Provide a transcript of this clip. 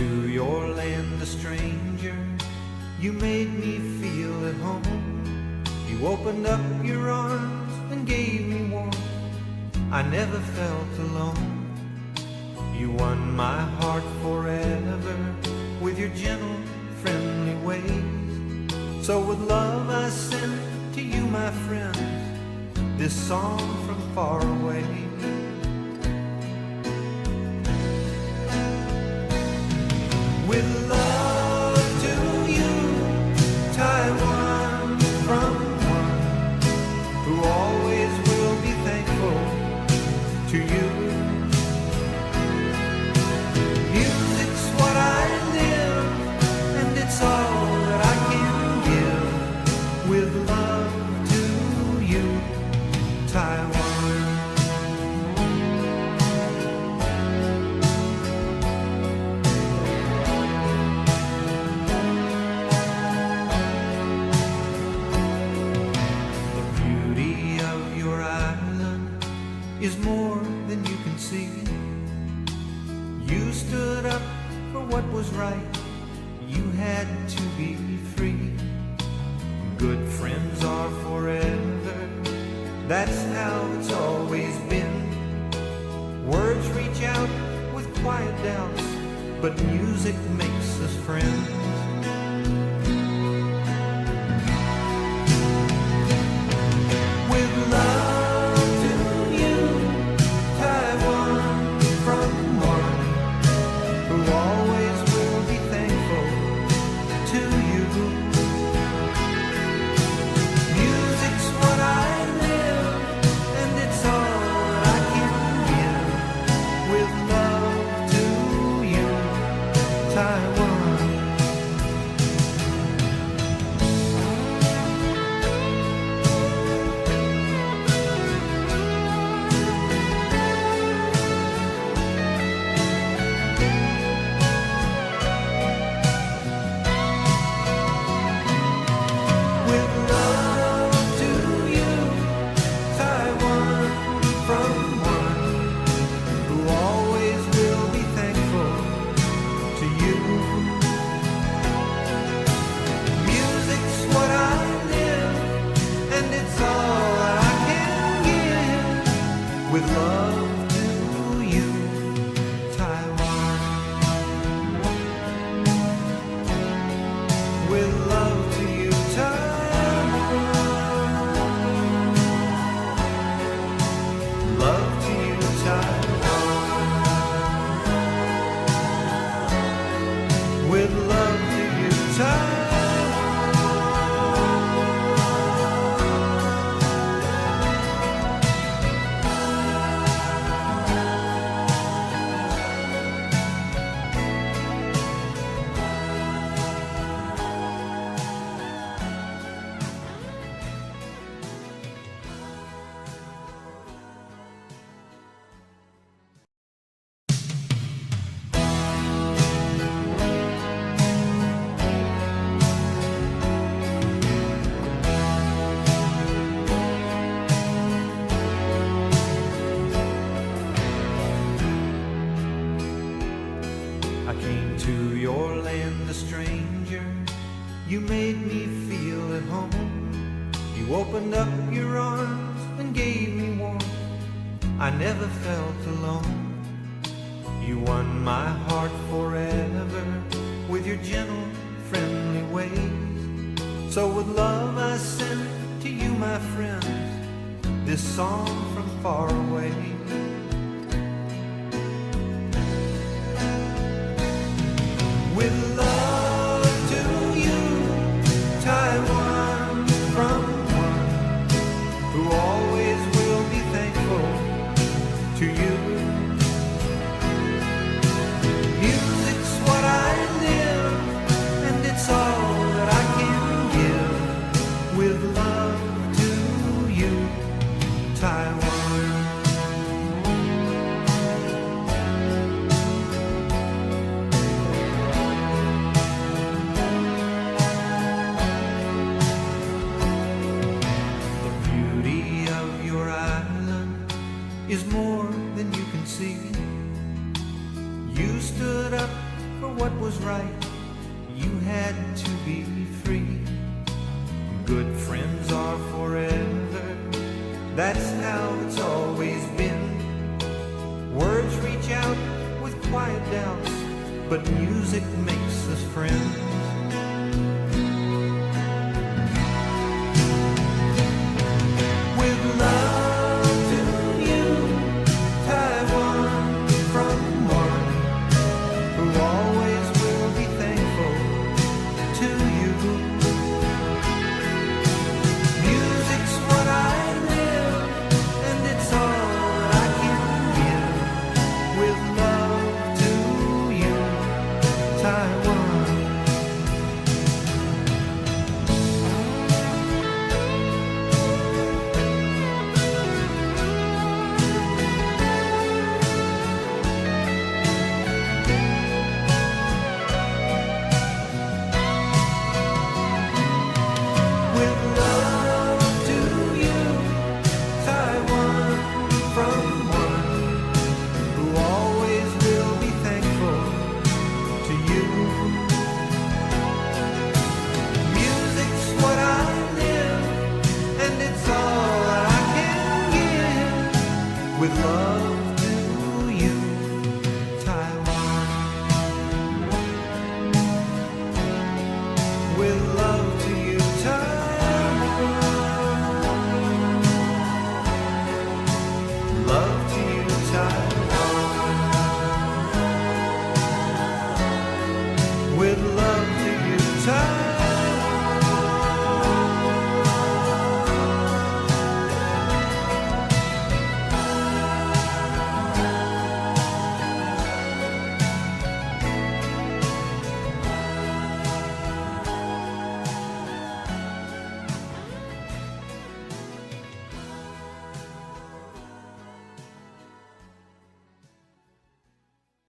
to your land a stranger. You made me feel at home. You opened up your arms and gave me warmth. I never felt alone. You won my heart forever with your gentle, friendly ways. So with love I send to you, my friends, this song from far away. With love to you, Taiwan, from one who always will be thankful to you. Music's what I live, and it's all that I can give. With love to you, Taiwan. Is more than you can see. You stood up for what was right. You had to be free. Good friends are forever. That's how it's always been. Words reach out with quiet doubts, but music makes us friends. With love with love to you, Taiwan. With love to you, Taiwan. Love to you, Taiwan. With love to you, Taiwan. I came to your land a stranger. You made me feel at home. You opened up your arms and gave me warmth. I never felt alone. You won my heart forever with your gentle, friendly ways. So with love I send to you, my friends, this song from far away. With love to you, Taiwan, from one who always will be thankful to you. Music's what I live, and it's all that I can give. With love to you, Taiwan. what was right. You had to be free. Good friends are forever. That's how it's always been. Words reach out with quiet doubts, but music makes us friends.